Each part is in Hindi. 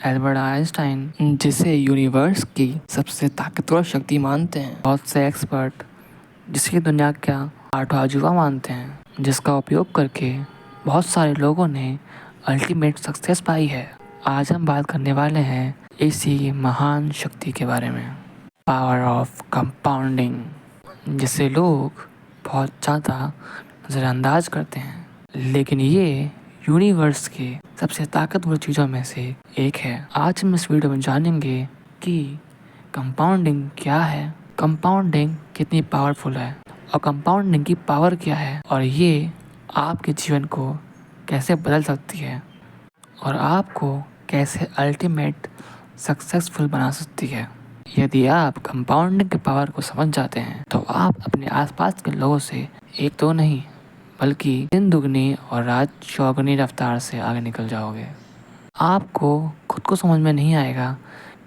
एल्बर्ट आइंस्टाइन, जिसे यूनिवर्स की सबसे ताकतवर शक्ति मानते हैं, बहुत से एक्सपर्ट जिसे दुनिया का आठवां अजूबा मानते हैं, जिसका उपयोग करके बहुत सारे लोगों ने अल्टीमेट सक्सेस पाई है। आज हम बात करने वाले हैं इसी महान शक्ति के बारे में, पावर ऑफ कंपाउंडिंग, जिसे लोग बहुत ज़्यादा नज़रअंदाज करते हैं, लेकिन ये यूनिवर्स के सबसे ताकतवर चीज़ों में से एक है। आज हम इस वीडियो में जानेंगे कि कंपाउंडिंग क्या है, कंपाउंडिंग कितनी पावरफुल है और कंपाउंडिंग की पावर क्या है, और ये आपके जीवन को कैसे बदल सकती है और आपको कैसे अल्टीमेट सक्सेसफुल बना सकती है। यदि आप कंपाउंडिंग की पावर को समझ जाते हैं तो आप अपने आसपास के लोगों से एक तो नहीं बल्कि दिन दुगनी और रात चौगुनी रफ्तार से आगे निकल जाओगे। आपको खुद को समझ में नहीं आएगा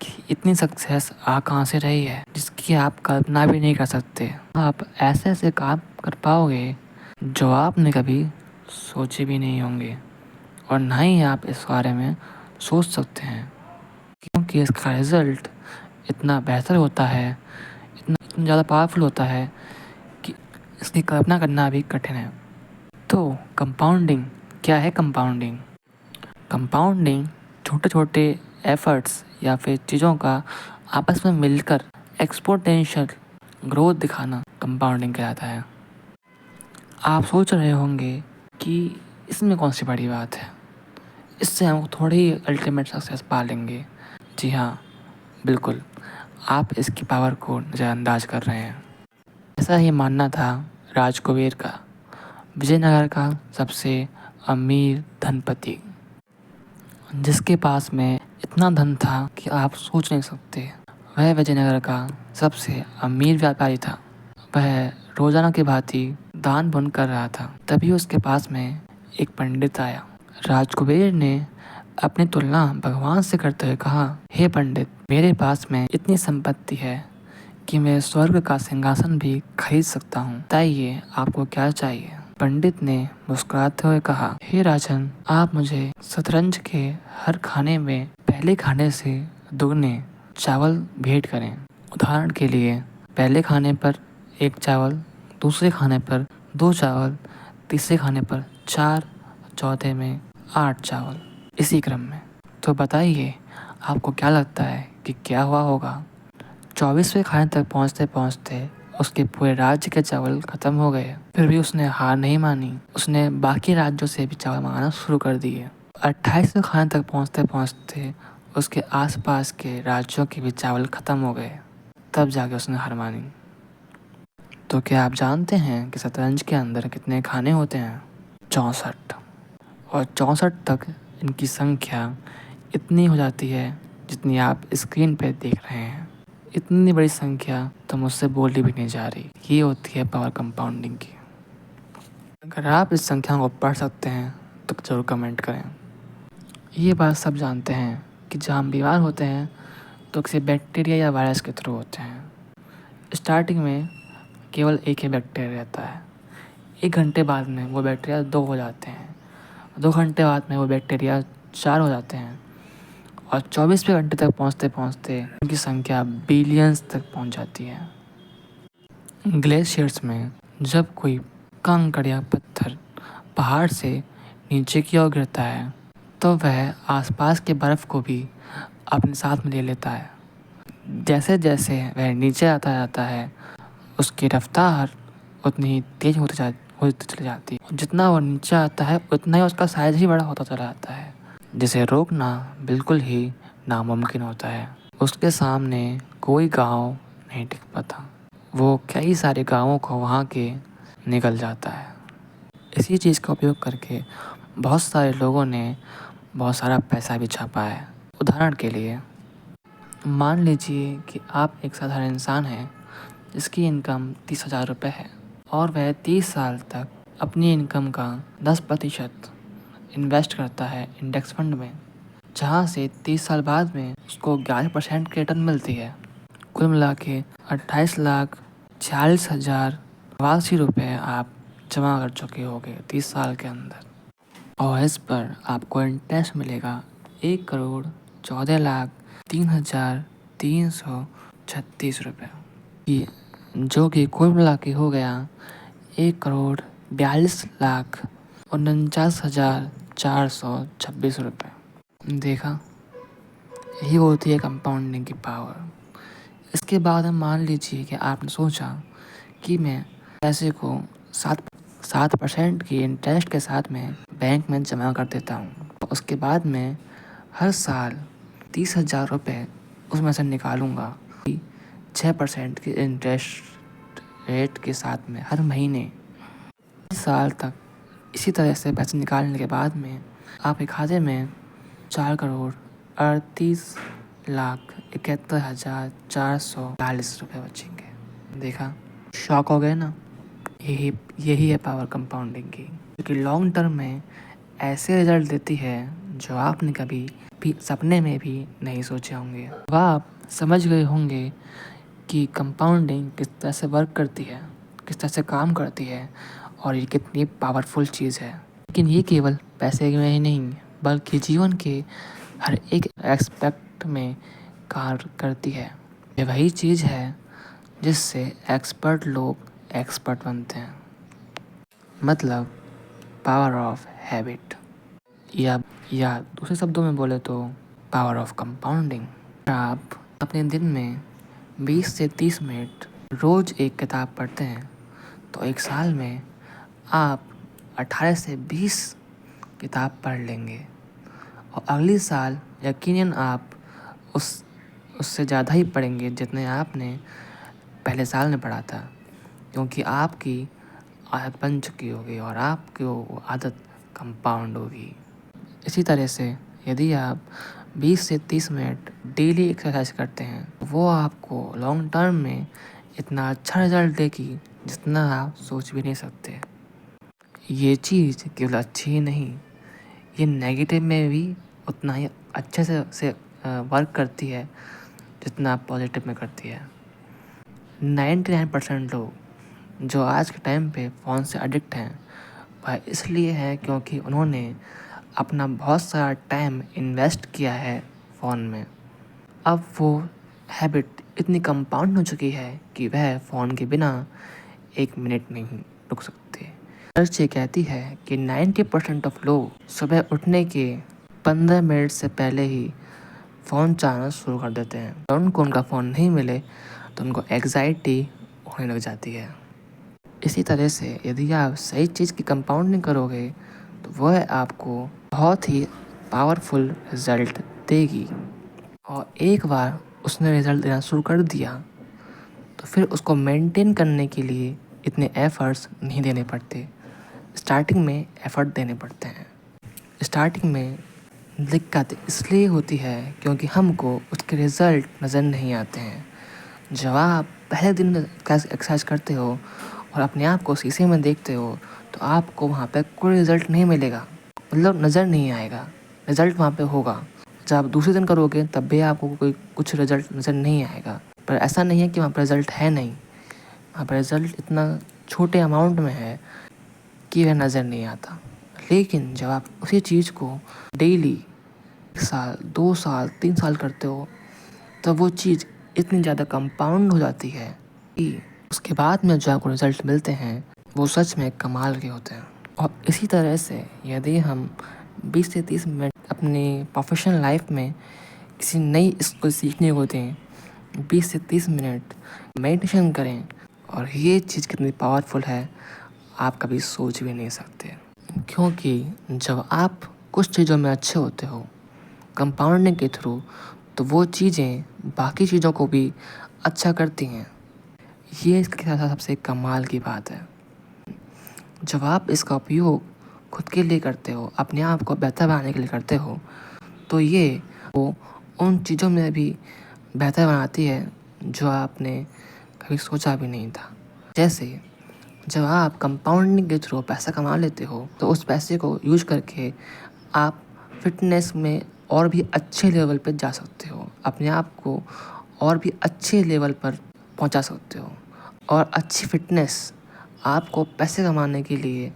कि इतनी सक्सेस आ कहाँ से रही है जिसकी आप कल्पना भी नहीं कर सकते। आप ऐसे ऐसे काम कर पाओगे जो आपने कभी सोचे भी नहीं होंगे और ना ही आप इस बारे में सोच सकते हैं, क्योंकि इसका रिज़ल्ट इतना बेहतर होता है, इतना ज़्यादा पावरफुल होता है कि इसकी कल्पना करना भी कठिन है। तो कंपाउंडिंग क्या है? कंपाउंडिंग छोटे छोटे एफर्ट्स या फिर चीज़ों का आपस में मिलकर एक्सपोनेंशियल ग्रोथ दिखाना कंपाउंडिंग कहलाता है। आप सोच रहे होंगे कि इसमें कौन सी बड़ी बात है, इससे हम थोड़ी ही अल्टीमेट सक्सेस पा लेंगे। जी हाँ, बिल्कुल, आप इसकी पावर को नज़रअंदाज कर रहे हैं। ऐसा ही मानना था राजकुबेर का, विजयनगर का सबसे अमीर धनपति, जिसके पास में इतना धन था कि आप सोच नहीं सकते। वह विजयनगर का सबसे अमीर व्यापारी था। वह रोजाना की भांति दान पुण्य कर रहा था। तभी उसके पास में एक पंडित आया। राजकुबेर ने अपनी तुलना भगवान से करते हुए कहा, हे पंडित, मेरे पास में इतनी संपत्ति है कि मैं स्वर्ग का सिंहासन भी खरीद सकता हूँ। बताइए आपको क्या चाहिए? पंडित ने मुस्कुराते हुए कहा, हे राजन, आप मुझे शतरंज के हर खाने में पहले खाने से दुगने चावल भेंट करें। उदाहरण के लिए, पहले खाने पर 1 चावल, दूसरे खाने पर 2 चावल, तीसरे खाने पर 4, चौथे में 8 चावल, इसी क्रम में। तो बताइए आपको क्या लगता है कि क्या हुआ होगा? 24वें खाने तक पहुँचते पहुँचते उसके पूरे राज्य के चावल खत्म हो गए। फिर भी उसने हार नहीं मानी। उसने बाकी राज्यों से भी चावल मंगाना शुरू कर दिए। 28वें खाने तक पहुँचते पहुँचते उसके आसपास के राज्यों के भी चावल खत्म हो गए। तब जाके उसने हार मानी। तो क्या आप जानते हैं कि शतरंज के अंदर कितने खाने होते हैं? 64। और 64 तक इनकी संख्या इतनी हो जाती है जितनी आप स्क्रीन पे देख रहे हैं। इतनी बड़ी संख्या तो मुझसे बोली भी नहीं जा रही। ये होती है पावर कंपाउंडिंग की। अगर आप इस संख्या को पढ़ सकते हैं तो ज़रूर कमेंट करें। ये बात सब जानते हैं कि जब हम बीमार होते हैं तो किसी बैक्टीरिया या वायरस के थ्रू होते हैं। स्टार्टिंग में केवल एक ही बैक्टीरिया रहता है। 1 घंटे बाद में वो बैक्टीरिया 2 हो जाते हैं। 2 घंटे बाद में वो बैक्टीरिया 4 हो जाते हैं और 24वें घंटे तक पहुँचते पहुँचते उनकी संख्या बिलियंस तक पहुँच जाती है। ग्लेशियर्स में जब कोई कंकड़ या पत्थर पहाड़ से नीचे की ओर गिरता है तो वह आसपास के बर्फ़ को भी अपने साथ में ले लेता है। जैसे जैसे वह नीचे आता जाता है उसकी रफ्तार उतनी ही तेज़ होती चली जाती है। जितना वो नीचे आता है उतना ही उसका साइज ही बड़ा होता चला जाता है, जिसे रोकना बिल्कुल ही नामुमकिन होता है। उसके सामने कोई गांव नहीं टिक पाता। वो कई सारे गांवों को वहाँ के निकल जाता है। इसी चीज़ का उपयोग करके बहुत सारे लोगों ने बहुत सारा पैसा भी छापा है। उदाहरण के लिए, मान लीजिए कि आप एक साधारण इंसान हैं जिसकी इनकम 30,000 रुपये है और वह 30 साल तक अपनी इनकम का 10% इन्वेस्ट करता है इंडेक्स फंड में, जहाँ से 30 साल बाद में उसको 11% की रिटर्न मिलती है। कुल मिला के 28,46,082 रुपये आप जमा कर चुके होंगे 30 साल के अंदर, और इस पर आपको इंटरेस्ट मिलेगा 1,04,00,000 14,03,336 रुपये, जो कि कुल मिला के हो गया 1,42,49,426 रुपये। देखा, यही होती है कंपाउंडिंग की पावर। इसके बाद हम मान लीजिए कि आपने सोचा कि मैं पैसे को 7% की इंटरेस्ट के साथ में बैंक में जमा कर देता हूँ। उसके बाद मैं हर साल 30,000 रुपये उसमें से निकालूंगा 6% की इंटरेस्ट रेट के साथ में हर महीने 30 साल तक। इसी तरह से पैसे निकालने के बाद में आपके खाते में 4,38,71,440 रुपये बचेंगे। देखा, शॉक हो गए ना? यही है पावर कंपाउंडिंग की, क्योंकि लॉन्ग टर्म में ऐसे रिजल्ट देती है जो आपने कभी भी सपने में भी नहीं सोचे होंगे। अब आप समझ गए होंगे कि कंपाउंडिंग किस तरह से वर्क करती है, किस तरह से काम करती है और ये कितनी पावरफुल चीज़ है। लेकिन ये केवल पैसे में ही नहीं बल्कि जीवन के हर एक एस्पेक्ट में कार्य करती है। ये वही चीज़ है जिससे एक्सपर्ट लोग एक्सपर्ट बनते हैं, मतलब पावर ऑफ हैबिट, या दूसरे शब्दों में बोले तो पावर ऑफ कंपाउंडिंग। आप अपने दिन में 20 से 30 मिनट रोज़ एक किताब पढ़ते हैं तो एक साल में आप 18 से 20 किताब पढ़ लेंगे और अगले साल यकीनन आप उससे ज़्यादा ही पढ़ेंगे जितने आपने पहले साल में पढ़ा था, क्योंकि आपकी आदत बन चुकी होगी और आपकी वो आदत कंपाउंड होगी। इसी तरह से यदि आप 20 से 30 मिनट डेली एक्सरसाइज करते हैं वो आपको लॉन्ग टर्म में इतना अच्छा रिजल्ट देगी जितना आप सोच भी नहीं सकते। ये चीज़ केवल अच्छी ही नहीं, ये नेगेटिव में भी उतना ही अच्छे से वर्क करती है जितना आप पॉजिटिव में करती है। 99% लोग जो आज के टाइम पे फ़ोन से एडिक्ट हैं वह इसलिए है क्योंकि उन्होंने अपना बहुत सारा टाइम इन्वेस्ट किया है फ़ोन में। अब वो हैबिट इतनी कंपाउंड हो चुकी है कि वह फ़ोन के बिना 1 मिनट नहीं रुक सकते। रिसर्च ये कहती है कि 90% ऑफ लोग सुबह उठने के 15 मिनट से पहले ही फ़ोन चलाना शुरू कर देते हैं। और उनको उनका फ़ोन नहीं मिले तो उनको एग्जाइटी होने लग जाती है। इसी तरह से यदि आप सही चीज़ की कंपाउंडिंग करोगे तो वह आपको बहुत ही पावरफुल रिज़ल्ट देगी। और एक बार उसने रिज़ल्ट देना शुरू कर दिया तो फिर उसको मेंटेन करने के लिए इतने एफ़र्ट्स नहीं देने पड़ते। स्टार्टिंग में एफ़र्ट देने पड़ते हैं। स्टार्टिंग में दिक्कत इसलिए होती है क्योंकि हमको उसके रिज़ल्ट नज़र नहीं आते हैं। जब आप पहले दिन एक्सरसाइज करते हो और अपने आप को शीशे में देखते हो तो आपको वहाँ पे कोई रिज़ल्ट नहीं मिलेगा, मतलब नज़र नहीं आएगा। रिज़ल्ट वहाँ पे होगा। जब आप दूसरे दिन करोगे तब भी आपको कुछ रिज़ल्ट नज़र नहीं आएगा। पर ऐसा नहीं है कि वहाँ पर रिज़ल्ट है नहीं, वहाँ पर रिज़ल्ट इतना छोटे अमाउंट में है कि वह नज़र नहीं आता। लेकिन जब आप उसी चीज़ को डेली 1 साल 2 साल 3 साल करते हो तो वो चीज़ इतनी ज़्यादा कंपाउंड हो जाती है कि उसके बाद में जो आपको रिज़ल्ट मिलते हैं वो सच में कमाल के होते हैं। और इसी तरह से यदि हम 20 से 30 मिनट अपनी प्रोफेशनल लाइफ में किसी नई स्किल सीखने को दें, 20 से 30 मिनट मेडिटेशन करें, और ये चीज़ कितनी पावरफुल है आप कभी सोच भी नहीं सकते। क्योंकि जब आप कुछ चीज़ों में अच्छे होते हो कंपाउंडिंग के थ्रू तो वो चीज़ें बाकी चीज़ों को भी अच्छा करती हैं। ये इसके साथ सबसे कमाल की बात है। जब आप इसका उपयोग खुद के लिए करते हो, अपने आप को बेहतर बनाने के लिए करते हो, तो ये वो उन चीज़ों में भी बेहतर बनाती है जो आपने कभी सोचा भी नहीं था। जैसे जब आप कंपाउंडिंग के थ्रू पैसा कमा लेते हो तो उस पैसे को यूज करके आप फिटनेस में और भी अच्छे लेवल पर जा सकते हो, अपने आप को और भी अच्छे लेवल पर पहुंचा सकते हो। और अच्छी फिटनेस आपको पैसे कमाने के लिए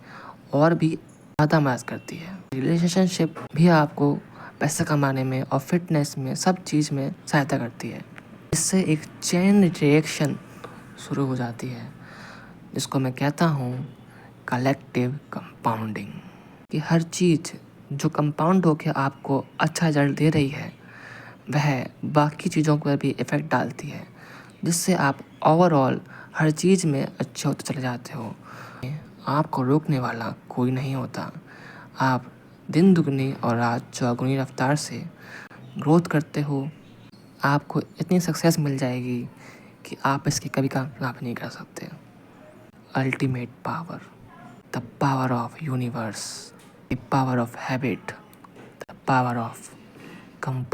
और भी ज़्यादा मदद करती है। रिलेशनशिप भी आपको पैसा कमाने में और फिटनेस में, सब चीज़ में सहायता करती है। इससे एक चेन रिएक्शन शुरू हो जाती है, जिसको मैं कहता हूँ कलेक्टिव कंपाउंडिंग। कि हर चीज़ जो कंपाउंड होकर आपको अच्छा रिजल्ट दे रही है, वह बाकी चीज़ों पर भी इफ़ेक्ट डालती है, जिससे आप ओवरऑल हर चीज़ में अच्छे होते चले जाते हो। आपको रोकने वाला कोई नहीं होता। आप दिन दुगनी और रात चौगुनी रफ्तार से ग्रोथ करते हो। आपको इतनी सक्सेस मिल जाएगी कि आप इसकी कभी कल्पना भी नहीं कर सकते। Ultimate power, the power of universe, the power of habit, the power of compound.